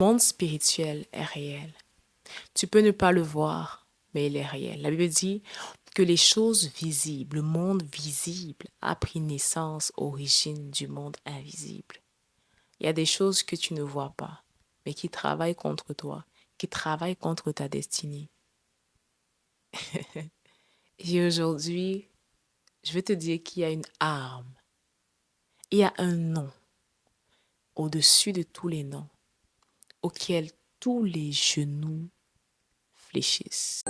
Le monde spirituel est réel. Tu peux ne pas le voir, mais il est réel. La Bible dit que les choses visibles, le monde visible a pris naissance, origine du monde invisible. Il y a des choses que tu ne vois pas, mais qui travaillent contre toi, qui travaillent contre ta destinée. Et aujourd'hui, je vais te dire qu'il y a une arme, il y a un nom au-dessus de tous les noms, auquel tous les genoux fléchissent.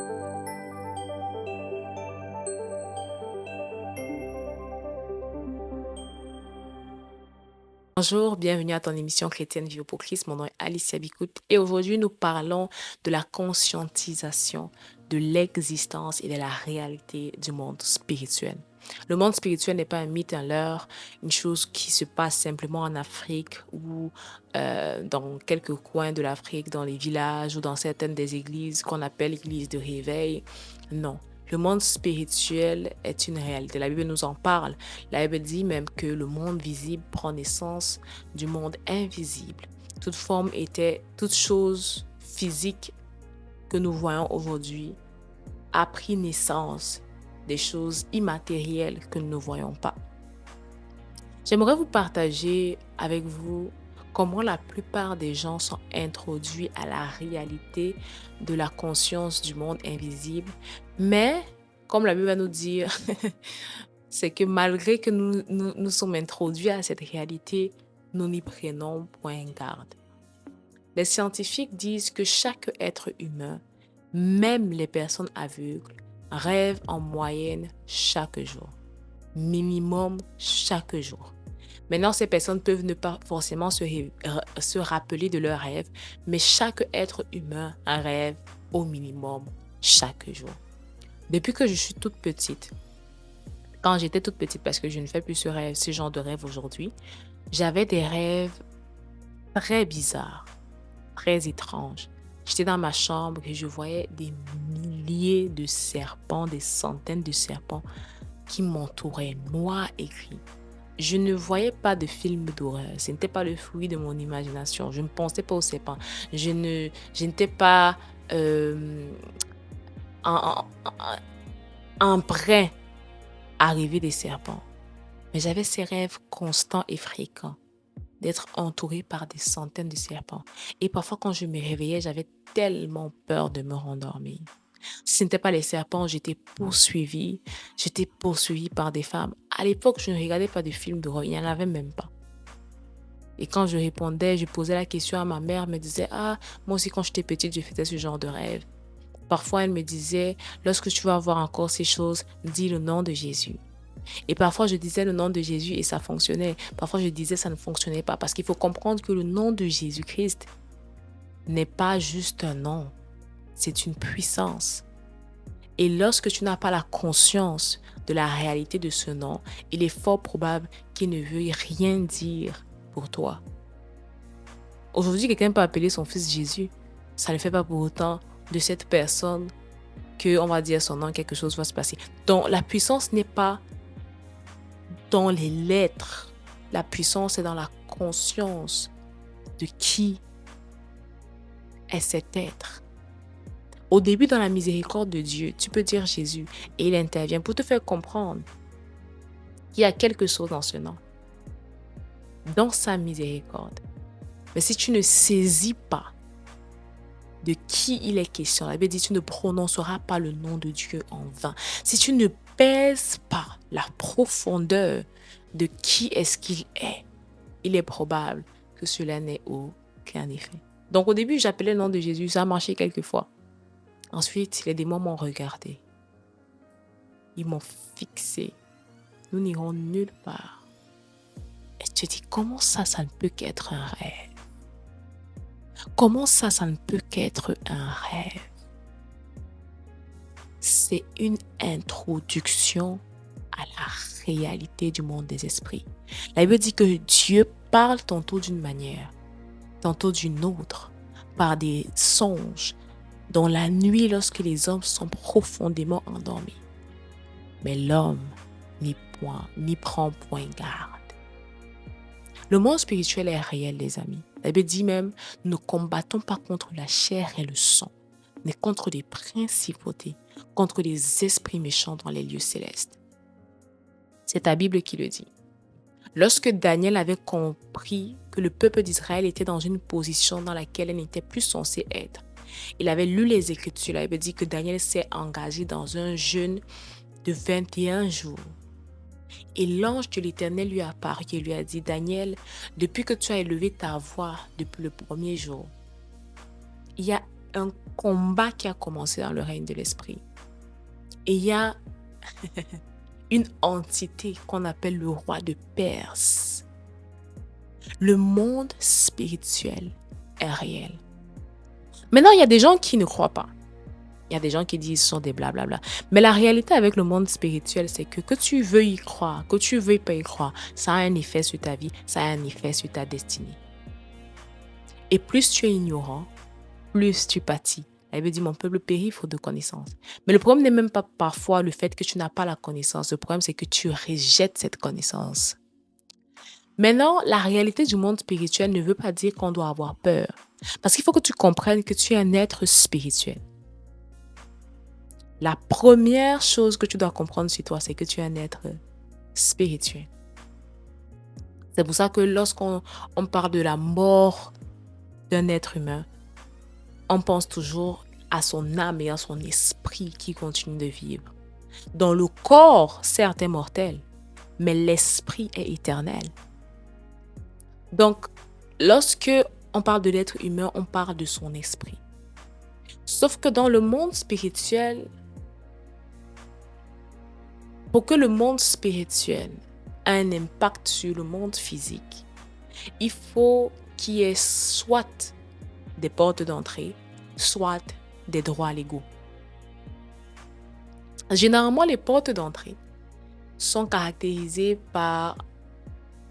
Bonjour, bienvenue à ton émission chrétienne Vivre pour Christ. Mon nom est Alicia Bikout et aujourd'hui nous parlons de la conscientisation de l'existence et de la réalité du monde spirituel. Le monde spirituel n'est pas un mythe, un leurre, une chose qui se passe simplement en Afrique ou dans quelques coins de l'Afrique, dans les villages ou dans certaines des églises qu'on appelle églises de réveil. Non. Le monde spirituel est une réalité. La Bible nous en parle. La Bible dit même que le monde visible prend naissance du monde invisible. Toute forme était, toute chose physique que nous voyons aujourd'hui a pris naissance des choses immatérielles que nous ne voyons pas. J'aimerais vous partager avec vous comment la plupart des gens sont introduits à la réalité de la conscience du monde invisible. Mais, comme la Bible va nous dire, c'est que malgré que nous sommes introduits à cette réalité, nous n'y prenons point garde. Les scientifiques disent que chaque être humain, même les personnes aveugles, rêvent en moyenne chaque jour. Minimum chaque jour. Maintenant, ces personnes peuvent ne pas forcément se rappeler de leurs rêves, mais chaque être humain rêve au minimum chaque jour. Depuis que je suis toute petite, quand j'étais toute petite, parce que je ne fais plus ce genre de rêve aujourd'hui, j'avais des rêves très bizarres, très étranges. J'étais dans ma chambre et je voyais des milliers de serpents, des centaines de serpents qui m'entouraient, noirs et gris. Je ne voyais pas de film d'horreur. Ce n'était pas le fruit de mon imagination. Je ne pensais pas aux serpents. Je n'étais pas en train d'arriver des serpents. Mais j'avais ces rêves constants et fréquents d'être entourée par des centaines de serpents. Et parfois, quand je me réveillais, j'avais tellement peur de me rendormir. Si ce n'était pas les serpents, j'étais poursuivie. J'étais poursuivie par des femmes. À l'époque, je ne regardais pas de films d'horreur. Il n'y en avait même pas. Et quand je répondais, je posais la question à ma mère, elle me disait « Ah, moi aussi quand j'étais petite, je faisais ce genre de rêve. » Parfois, elle me disait « Lorsque tu vas voir encore ces choses, dis le nom de Jésus. » Et parfois, je disais le nom de Jésus et ça fonctionnait. Parfois, je disais ça ne fonctionnait pas parce qu'il faut comprendre que le nom de Jésus-Christ n'est pas juste un nom. C'est une puissance. Et lorsque tu n'as pas la conscience de la réalité de ce nom, il est fort probable qu'il ne veuille rien dire pour toi. Aujourd'hui, quelqu'un peut appeler son fils Jésus. Ça ne fait pas pour autant de cette personne qu'on va dire son nom, quelque chose va se passer. Donc, la puissance n'est pas dans les lettres. La puissance est dans la conscience de qui est cet être. Au début, dans la miséricorde de Dieu, tu peux dire Jésus et il intervient pour te faire comprendre qu'il y a quelque chose dans ce nom, dans sa miséricorde. Mais si tu ne saisis pas de qui il est question, la Bible dit tu ne prononceras pas le nom de Dieu en vain. Si tu ne pèses pas la profondeur de qui est-ce qu'il est, il est probable que cela n'ait aucun effet. Donc au début, j'appelais le nom de Jésus, ça a marché quelques fois. Ensuite, les démons m'ont regardé. Ils m'ont fixé. Nous n'irons nulle part. Et tu te dis, comment ça ne peut qu'être un rêve? Comment ça ne peut qu'être un rêve? C'est une introduction à la réalité du monde des esprits. La Bible dit que Dieu parle tantôt d'une manière, tantôt d'une autre, par des songes, dans la nuit lorsque les hommes sont profondément endormis. Mais l'homme n'y prend point garde. Le monde spirituel est réel, les amis. La Bible dit même, nous ne combattons pas contre la chair et le sang, mais contre les principautés, contre les esprits méchants dans les lieux célestes. C'est ta Bible qui le dit. Lorsque Daniel avait compris que le peuple d'Israël était dans une position dans laquelle elle n'était plus censée être, il avait lu les Écritures. Il avait dit que Daniel s'est engagé dans un jeûne de 21 jours. Et l'ange de l'Éternel lui a apparu et lui a dit, Daniel, depuis que tu as élevé ta voix depuis le premier jour, il y a un combat qui a commencé dans le règne de l'Esprit. Et il y a une entité qu'on appelle le roi de Perse. Le monde spirituel est réel. Maintenant, il y a des gens qui ne croient pas. Il y a des gens qui disent ce sont des blablabla. Mais la réalité avec le monde spirituel, c'est que tu veux y croire, que tu veux pas y croire, ça a un effet sur ta vie, ça a un effet sur ta destinée. Et plus tu es ignorant, plus tu pâtis. Elle veut dire, mon peuple périt faute de connaissance. Mais le problème n'est même pas parfois le fait que tu n'as pas la connaissance. Le problème, c'est que tu rejettes cette connaissance. Maintenant, la réalité du monde spirituel ne veut pas dire qu'on doit avoir peur. Parce qu'il faut que tu comprennes que tu es un être spirituel. La première chose que tu dois comprendre sur toi, c'est que tu es un être spirituel. C'est pour ça que lorsqu'on parle de la mort d'un être humain, on pense toujours à son âme et à son esprit qui continue de vivre. Dans le corps, certes, est mortel, mais l'esprit est éternel. Donc, lorsque on parle de l'être humain, on parle de son esprit. Sauf que dans le monde spirituel, pour que le monde spirituel ait un impact sur le monde physique, il faut qu'il y ait soit des portes d'entrée, soit des droits légaux. Généralement, les portes d'entrée sont caractérisées par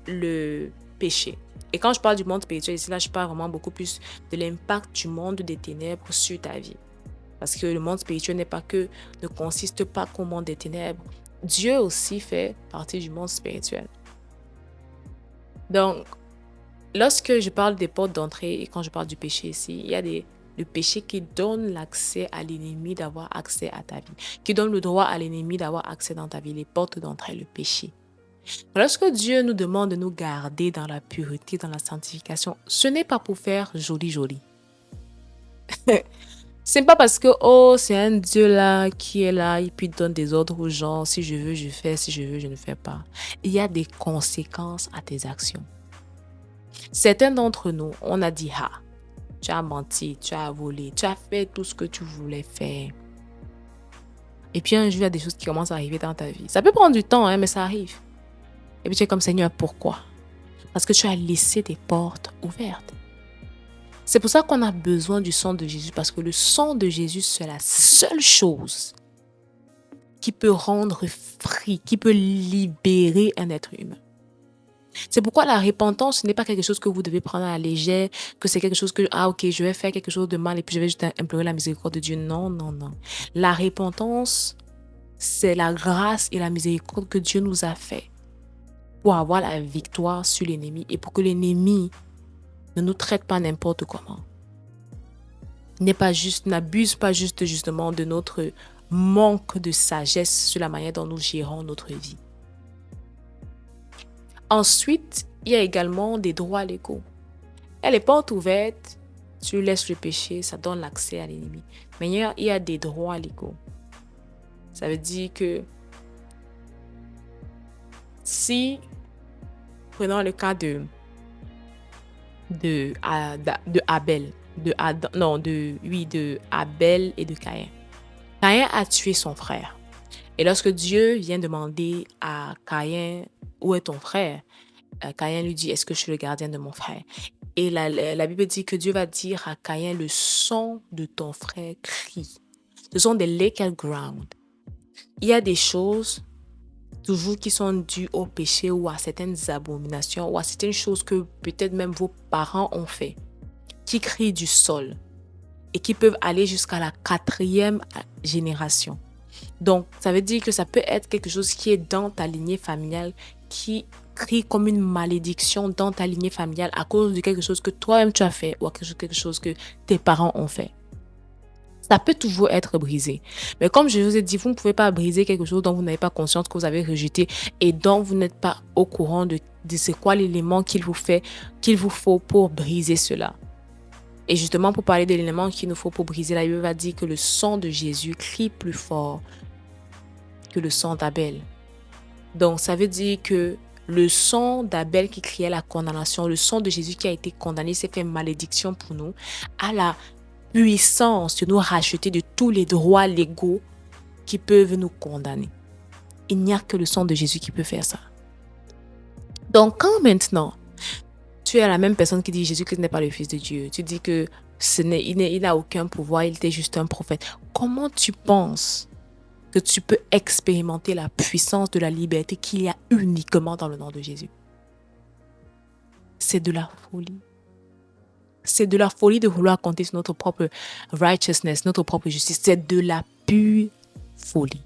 le péché. Et quand je parle du monde spirituel, ici, là, je parle vraiment beaucoup plus de l'impact du monde des ténèbres sur ta vie. Parce que le monde spirituel ne consiste pas qu'au monde des ténèbres. Dieu aussi fait partie du monde spirituel. Donc, lorsque je parle des portes d'entrée et quand je parle du péché ici, il y a le péché qui donne l'accès à l'ennemi d'avoir accès à ta vie, qui donne le droit à l'ennemi d'avoir accès dans ta vie, les portes d'entrée, le péché. Lorsque Dieu nous demande de nous garder dans la pureté, dans la sanctification, ce n'est pas pour faire joli. C'est pas parce que, c'est un Dieu là qui est là et puis donne des ordres aux gens. Si je veux, je fais. Si je veux, je ne fais pas. Il y a des conséquences à tes actions. Certains d'entre nous, on a dit, tu as menti, tu as volé, tu as fait tout ce que tu voulais faire. Et puis un jour, il y a des choses qui commencent à arriver dans ta vie. Ça peut prendre du temps, mais ça arrive. Et puis tu es comme, Seigneur, pourquoi? Parce que tu as laissé des portes ouvertes. C'est pour ça qu'on a besoin du sang de Jésus, parce que le sang de Jésus, c'est la seule chose qui peut rendre free, qui peut libérer un être humain. C'est pourquoi la repentance, ce n'est pas quelque chose que vous devez prendre à la légère, que c'est quelque chose que, je vais faire quelque chose de mal et puis je vais juste implorer la miséricorde de Dieu. Non. La repentance, c'est la grâce et la miséricorde que Dieu nous a fait pour avoir la victoire sur l'ennemi et pour que l'ennemi ne nous traite pas n'importe comment. N'abuse pas justement de notre manque de sagesse sur la manière dont nous gérons notre vie. Ensuite, il y a également des droits légaux. Et les portes ouvertes, tu laisses le péché, ça donne l'accès à l'ennemi. Mais il y a des droits légaux. Ça veut dire que si, prenons le cas de Abel, de Abel et de Caïn. Caïn a tué son frère. Et lorsque Dieu vient demander à Caïn, où est ton frère? Caïn lui dit, est-ce que je suis le gardien de mon frère? Et la Bible dit que Dieu va dire à Caïn, le sang de ton frère crie. Ce sont des legal ground. Il y a des choses toujours qui sont dues au péché ou à certaines abominations ou à certaines choses que peut-être même vos parents ont fait, qui crient du sol et qui peuvent aller jusqu'à la 4e génération. Donc, ça veut dire que ça peut être quelque chose qui est dans ta lignée familiale inscrit comme une malédiction dans ta lignée familiale à cause de quelque chose que toi-même tu as fait ou à quelque chose que tes parents ont fait. Ça peut toujours être brisé. Mais comme je vous ai dit, vous ne pouvez pas briser quelque chose dont vous n'avez pas conscience que vous avez rejeté et dont vous n'êtes pas au courant de c'est quoi l'élément qu'il vous faut pour briser cela. Et justement, pour parler de l'élément qu'il nous faut pour briser, la Bible va dire que le sang de Jésus crie plus fort que le sang d'Abel. Donc, ça veut dire que le sang d'Abel qui criait la condamnation, le sang de Jésus qui a été condamné, s'est fait malédiction pour nous, a la puissance de nous racheter de tous les droits légaux qui peuvent nous condamner. Il n'y a que le sang de Jésus qui peut faire ça. Donc, quand maintenant, tu es la même personne qui dit Jésus-Christ n'est pas le Fils de Dieu, tu dis que il n'a aucun pouvoir, il était juste un prophète. Comment tu penses que tu peux expérimenter la puissance de la liberté qu'il y a uniquement dans le nom de Jésus? C'est de la folie. C'est de la folie de vouloir compter sur notre propre righteousness, notre propre justice. C'est de la pure folie.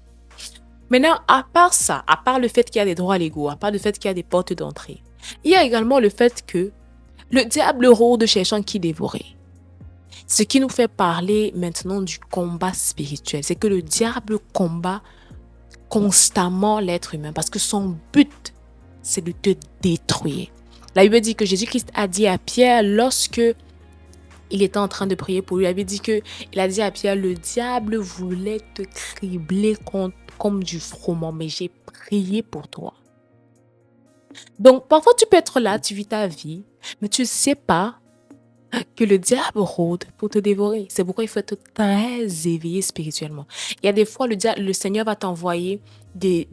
Maintenant, à part ça, à part le fait qu'il y a des droits légaux, à part le fait qu'il y a des portes d'entrée, il y a également le fait que le diable rôde cherchant qui dévorer. Ce qui nous fait parler maintenant du combat spirituel, c'est que le diable combat constamment l'être humain parce que son but, c'est de te détruire. La Bible dit que Jésus-Christ a dit à Pierre lorsque il était en train de prier pour lui, il a dit à Pierre, le diable voulait te cribler comme du froment, mais j'ai prié pour toi. Donc, parfois, tu peux être là, tu vis ta vie, mais tu ne sais pas que le diable rôde pour te dévorer. C'est pourquoi il faut être très éveillé spirituellement. Il y a des fois, le Seigneur va t'envoyer des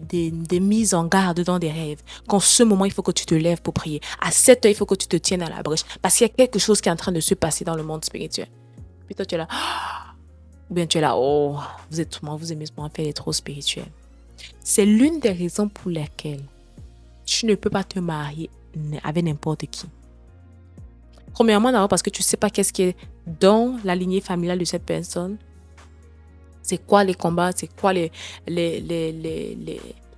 mises en garde dans des rêves. Qu'en ce moment, il faut que tu te lèves pour prier. À 7 heures, il faut que tu te tiennes à la brèche. Parce qu'il y a quelque chose qui est en train de se passer dans le monde spirituel. Puis toi, tu es là. Ou bien tu es là. Oh, vous aimez ce moment faire trop spirituel. C'est l'une des raisons pour lesquelles tu ne peux pas te marier avec n'importe qui. Premièrement, d'abord parce que tu ne sais pas qu'est-ce qui est dans la lignée familiale de cette personne. C'est quoi les combats, c'est quoi les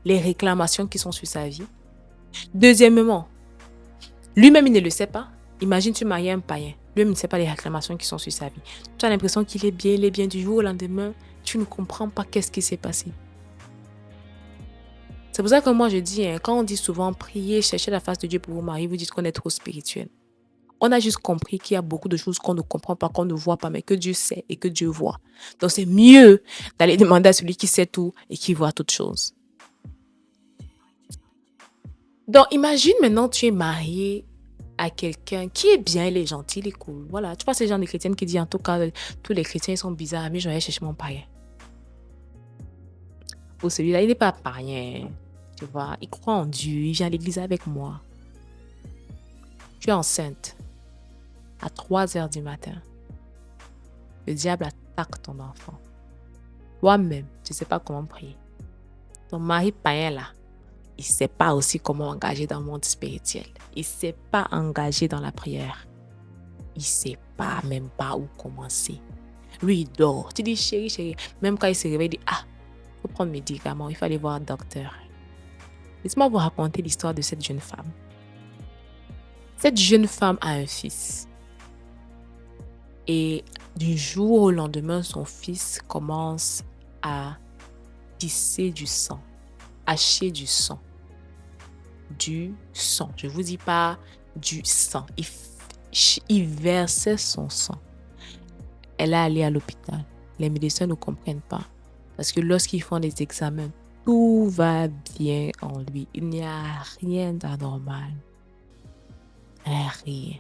réclamations qui sont sur sa vie. Deuxièmement, lui-même, il ne le sait pas. Imagine, tu maries un païen. Lui-même, il ne sait pas les réclamations qui sont sur sa vie. Tu as l'impression qu'il est bien du jour au lendemain. Tu ne comprends pas qu'est-ce qui s'est passé. C'est pour ça que moi, je dis, quand on dit souvent prier, chercher la face de Dieu pour vous marier, vous dites qu'on est trop spirituel. On a juste compris qu'il y a beaucoup de choses qu'on ne comprend pas, qu'on ne voit pas, mais que Dieu sait et que Dieu voit. Donc, c'est mieux d'aller demander à celui qui sait tout et qui voit toutes choses. Donc, imagine maintenant, tu es marié à quelqu'un qui est bien, il est gentil, il est cool. Voilà, tu vois ces gens de chrétiennes qui disent, en tout cas, tous les chrétiens sont bizarres, mais je vais chercher mon païen. Pour celui-là, il n'est pas païen. Tu vois, il croit en Dieu, il vient à l'église avec moi. Tu es enceinte. À 3 heures du matin, le diable attaque ton enfant. Toi-même, tu ne sais pas comment prier. Ton mari païen là, il ne sait pas aussi comment engager dans le monde spirituel. Il ne sait pas engager dans la prière. Il ne sait pas même pas où commencer. Lui, il dort. Tu dis, chérie, même quand il se réveille, il dit, il faut prendre mes médicaments, il faut aller voir un docteur. Laisse-moi vous raconter l'histoire de cette jeune femme. Cette jeune femme a un fils. Et du jour au lendemain, son fils commence à pisser du sang, à chier du sang. Du sang. Je ne vous dis pas du sang. Il versait son sang. Elle est allée à l'hôpital. Les médecins ne comprennent pas. Parce que lorsqu'ils font des examens, tout va bien en lui. Il n'y a rien d'anormal. Rien.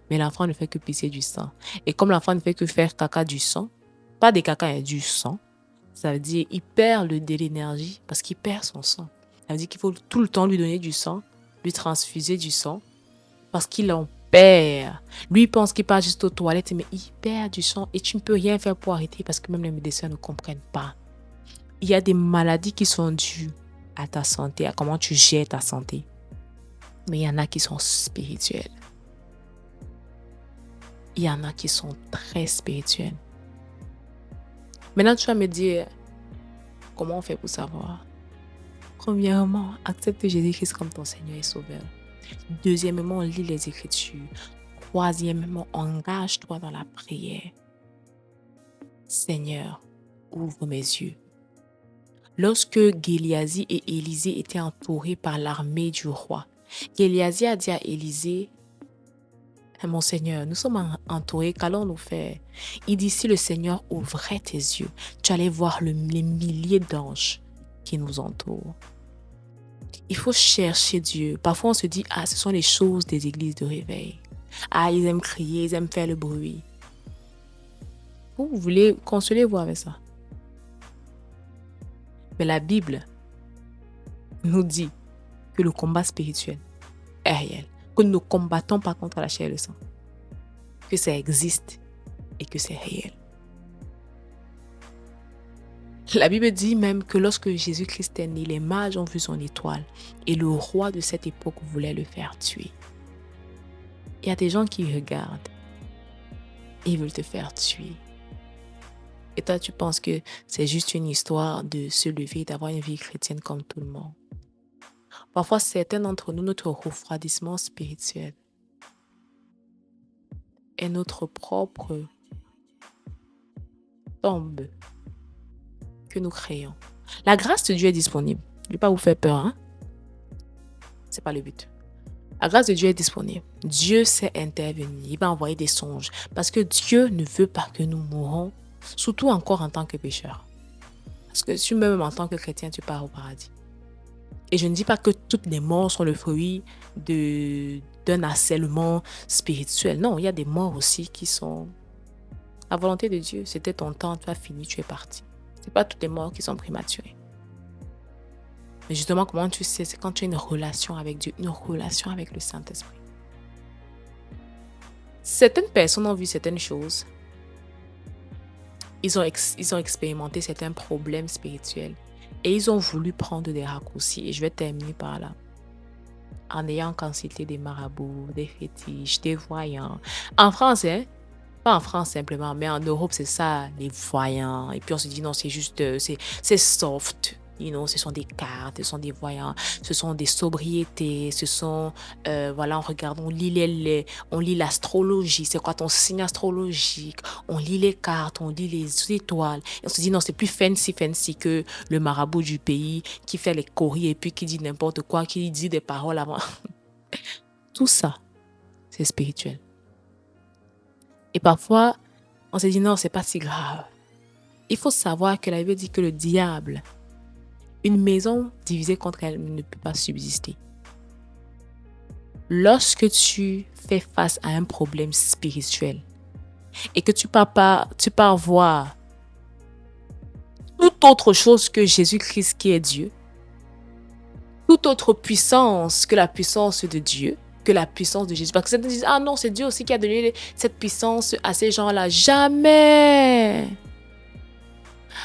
Mais l'enfant ne fait que pisser du sang. Et comme l'enfant ne fait que faire caca du sang, pas des caca, il y a du sang, ça veut dire qu'il perd de l'énergie parce qu'il perd son sang. Ça veut dire qu'il faut tout le temps lui donner du sang, lui transfuser du sang parce qu'il en perd. Lui, il pense qu'il part juste aux toilettes, mais il perd du sang et tu ne peux rien faire pour arrêter parce que même les médecins ne comprennent pas. Il y a des maladies qui sont dues à ta santé, à comment tu gères ta santé. Mais il y en a qui sont spirituelles. Il y en a qui sont très spirituels. Maintenant, tu vas me dire, comment on fait pour savoir? Premièrement, accepte Jésus-Christ comme ton Seigneur et Sauveur. Deuxièmement, lis les Écritures. Troisièmement, engage-toi dans la prière. Seigneur, ouvre mes yeux. Lorsque Géliasi et Élisée étaient entourés par l'armée du roi, Géliasi a dit à Élisée, mon Seigneur, nous sommes entourés, qu'allons-nous faire? Il dit, si le Seigneur ouvrait tes yeux, tu allais voir les milliers d'anges qui nous entourent. Il faut chercher Dieu. Parfois, on se dit, ce sont les choses des églises de réveil. Ils aiment crier, ils aiment faire le bruit. Vous voulez consoler-vous avec ça? Mais la Bible nous dit que le combat spirituel est réel. Que nous ne combattons pas contre la chair et le sang. Que ça existe et que c'est réel. La Bible dit même que lorsque Jésus-Christ est né, les mages ont vu son étoile et le roi de cette époque voulait le faire tuer. Il y a des gens qui regardent et ils veulent te faire tuer. Et toi, tu penses que c'est juste une histoire de se lever et d'avoir une vie chrétienne comme tout le monde. Parfois, certains d'entre nous, notre refroidissement spirituel est notre propre tombe que nous créons. La grâce de Dieu est disponible. Je ne vais pas vous faire peur, hein? Ce n'est pas le but. La grâce de Dieu est disponible. Dieu sait intervenir. Il va envoyer des songes. Parce que Dieu ne veut pas que nous mourons, surtout encore en tant que pécheurs. Parce que si même en tant que chrétien, tu pars au paradis. Et je ne dis pas que toutes les morts sont le fruit d'un harcèlement spirituel. Non, il y a des morts aussi qui sont la volonté de Dieu. C'était ton temps, tu as fini, tu es parti. Ce n'est pas toutes les morts qui sont prématurées. Mais justement, comment tu sais? C'est quand tu as une relation avec Dieu, une relation avec le Saint-Esprit. Certaines personnes ont vu certaines choses. Ils ont expérimenté certains problèmes spirituels. Et ils ont voulu prendre des raccourcis. Et je vais terminer par là. En ayant quantité des marabouts, des fétiches, des voyants. En France, pas en France simplement, mais en Europe, c'est ça, les voyants. Et puis on se dit, non, c'est juste, c'est soft. Ce sont des cartes, ce sont des voyants, ce sont des sobriétés, ce sont, on regarde, on lit l'astrologie, c'est quoi ton signe astrologique, on lit les cartes, on lit les étoiles, et on se dit non, c'est plus fancy que le marabout du pays qui fait les courriers et puis qui dit n'importe quoi, qui dit des paroles avant. Tout ça, c'est spirituel. Et parfois, on se dit non, c'est pas si grave. Il faut savoir que la Bible dit que le diable, une maison divisée contre elle ne peut pas subsister. Lorsque tu fais face à un problème spirituel et que tu pars voir toute autre chose que Jésus-Christ qui est Dieu, toute autre puissance que la puissance de Dieu, que la puissance de Jésus. Parce que certains disent, ah non, c'est Dieu aussi qui a donné cette puissance à ces gens-là. Jamais!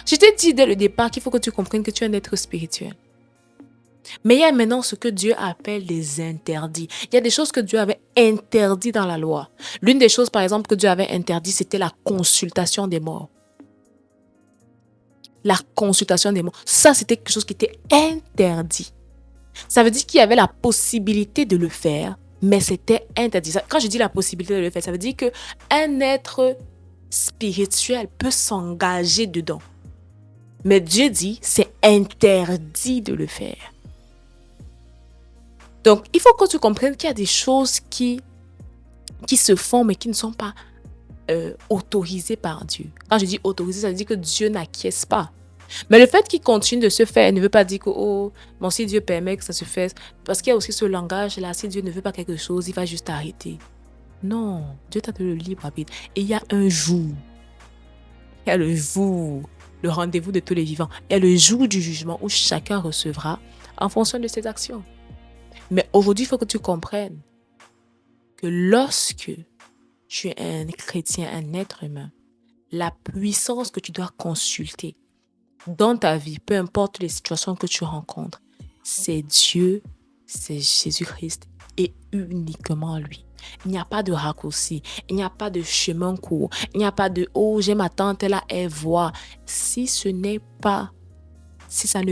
Je t'ai dit dès le départ qu'il faut que tu comprennes que tu es un être spirituel. Mais il y a maintenant ce que Dieu appelle les interdits. Il y a des choses que Dieu avait interdites dans la loi. L'une des choses, par exemple, que Dieu avait interdit, c'était la consultation des morts. La consultation des morts. Ça, c'était quelque chose qui était interdit. Ça veut dire qu'il y avait la possibilité de le faire, mais c'était interdit. Quand je dis la possibilité de le faire, ça veut dire qu'un être spirituel peut s'engager dedans. Mais Dieu dit, c'est interdit de le faire. Donc, il faut que tu comprennes qu'il y a des choses qui se font, mais qui ne sont pas autorisées par Dieu. Quand je dis autorisées, ça veut dire que Dieu n'acquiesce pas. Mais le fait qu'il continue de se faire ne veut pas dire que, si Dieu permet que ça se fasse, parce qu'il y a aussi ce langage-là, si Dieu ne veut pas quelque chose, il va juste arrêter. Non, Dieu t'a donné le libre arbitre. Et il y a un jour, il y a le jour, le rendez-vous de tous les vivants, il y a le jour du jugement où chacun recevra en fonction de ses actions. Mais aujourd'hui, il faut que tu comprennes que lorsque tu es un chrétien, un être humain, la puissance que tu dois consulter dans ta vie, peu importe les situations que tu rencontres, c'est Dieu, c'est Jésus-Christ et uniquement lui. Il n'y a pas de raccourci, il n'y a pas de chemin court, il n'y a pas de « oh, j'ai ma tante là, elle voit ». Si ça ne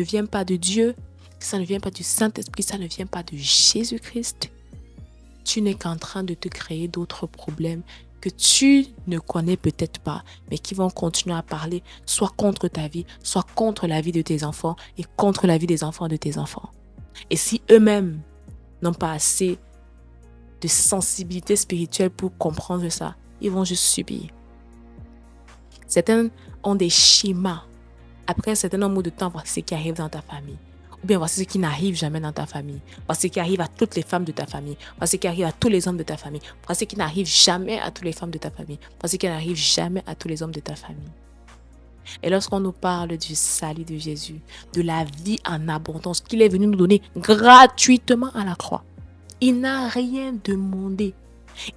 vient pas de Dieu, que ça ne vient pas du Saint-Esprit, ça ne vient pas de Jésus-Christ, tu n'es qu'en train de te créer d'autres problèmes que tu ne connais peut-être pas, mais qui vont continuer à parler soit contre ta vie, soit contre la vie de tes enfants et contre la vie des enfants de tes enfants. Et si eux-mêmes n'ont pas assez de sensibilité spirituelle pour comprendre ça, ils vont juste subir. Certains ont des schémas. Après un certain nombre de temps, voici ce qui arrive dans ta famille. Ou bien voici ce qui n'arrive jamais dans ta famille. Voici ce qui arrive à toutes les femmes de ta famille. Voici ce qui arrive à tous les hommes de ta famille. Voici ce qui n'arrive jamais à toutes les femmes de ta famille. Voici ce qui n'arrive jamais à tous les hommes de ta famille. Et lorsqu'on nous parle du salut de Jésus, de la vie en abondance qu'il est venu nous donner gratuitement à la croix, il n'a rien demandé.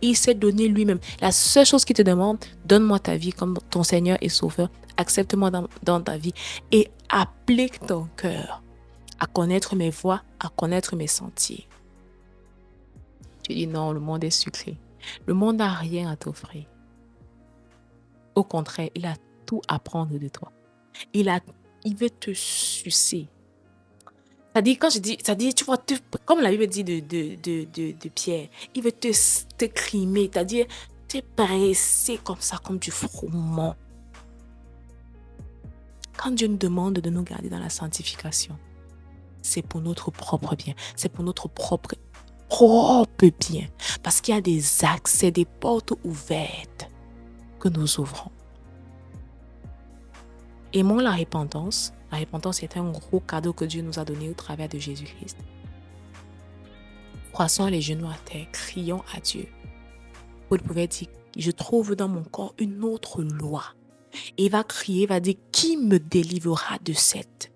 Il s'est donné lui-même. La seule chose qu'il te demande, donne-moi ta vie comme ton Seigneur et Sauveur. Accepte-moi dans ta vie et applique ton cœur à connaître mes voies, à connaître mes sentiers. Tu dis non, le monde est sucré. Le monde n'a rien à t'offrir. Au contraire, il a tout à prendre de toi. Il veut te sucer. Ça dit, quand je dis, ça dit, tu vois, comme la Bible dit de Pierre, il veut te crimer, c'est-à-dire te presser comme ça, comme du froment. Quand Dieu nous demande de nous garder dans la sanctification, c'est pour notre propre bien, c'est pour notre propre bien. Parce qu'il y a des accès, des portes ouvertes que nous ouvrons. Aimons la repentance. La repentance est un gros cadeau que Dieu nous a donné au travers de Jésus-Christ. Croissons les genoux à terre, crions à Dieu. Paul pouvait dire, je trouve dans mon corps une autre loi. Et il va crier, il va dire, qui me délivrera de cette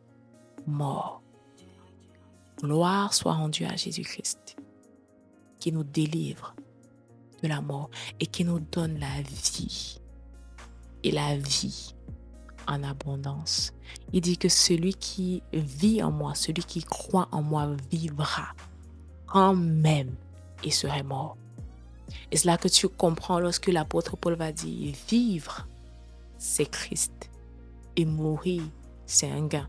mort? Gloire soit rendue à Jésus-Christ, qui nous délivre de la mort et qui nous donne la vie. Et la vie en abondance. Il dit que celui qui vit en moi, celui qui croit en moi vivra quand même il serait mort. Et c'est là que tu comprends lorsque l'apôtre Paul va dire vivre, c'est Christ et mourir, c'est un gain.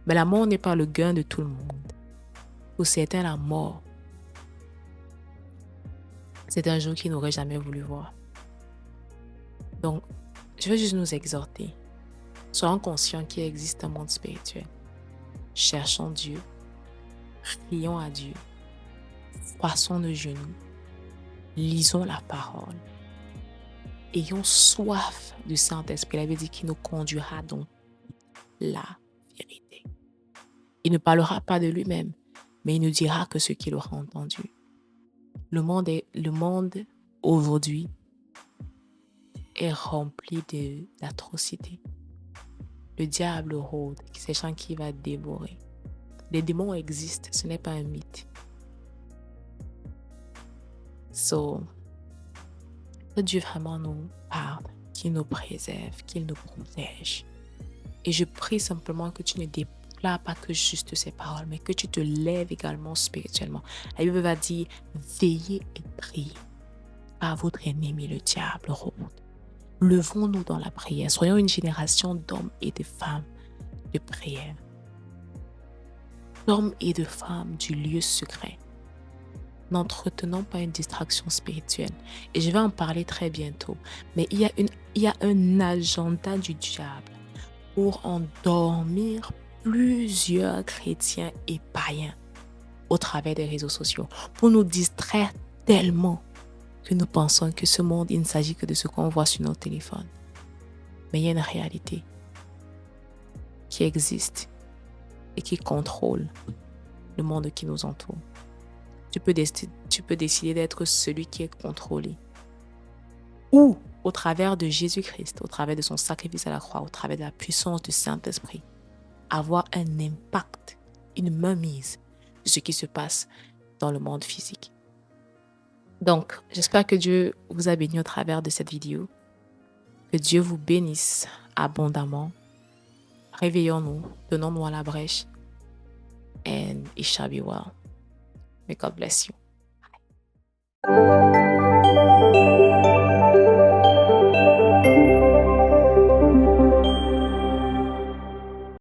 Mais la mort n'est pas le gain de tout le monde. Pour certains, la mort, c'est un jour qu'ils n'auraient jamais voulu voir. Donc, je veux juste nous exhorter. Soyons conscients qu'il existe un monde spirituel. Cherchons Dieu. Prions à Dieu. Croissons nos genoux. Lisons la parole. Ayons soif du Saint-Esprit. La Bible dit qu'il nous conduira dans la vérité. Il ne parlera pas de lui-même, mais il nous dira que ce qu'il aura entendu. Le monde aujourd'hui est rempli d'atrocités. Le diable rôde, sachant qu'il va dévorer. Les démons existent, ce n'est pas un mythe. Que Dieu vraiment nous parle, qu'il nous préserve, qu'il nous protège. Et je prie simplement que tu ne déclares pas que juste ces paroles, mais que tu te lèves également spirituellement. La Bible va dire, veillez et priez, car votre ennemi, le diable, rôde. Levons-nous dans la prière. Soyons une génération d'hommes et de femmes de prière. D'hommes et de femmes du lieu secret. N'entretenons pas une distraction spirituelle. Et je vais en parler très bientôt. Mais il y a un agenda du diable pour endormir plusieurs chrétiens et païens au travers des réseaux sociaux. Pour nous distraire tellement que nous pensons que ce monde, il ne s'agit que de ce qu'on voit sur notre téléphone. Mais il y a une réalité qui existe et qui contrôle le monde qui nous entoure. Tu peux décider d'être celui qui est contrôlé. Ou, au travers de Jésus-Christ, au travers de son sacrifice à la croix, au travers de la puissance du Saint-Esprit, avoir un impact, une mainmise de ce qui se passe dans le monde physique. Donc, j'espère que Dieu vous a béni au travers de cette vidéo. Que Dieu vous bénisse abondamment. Réveillons-nous, tenons-nous à la brèche. And it shall be well. May God bless you.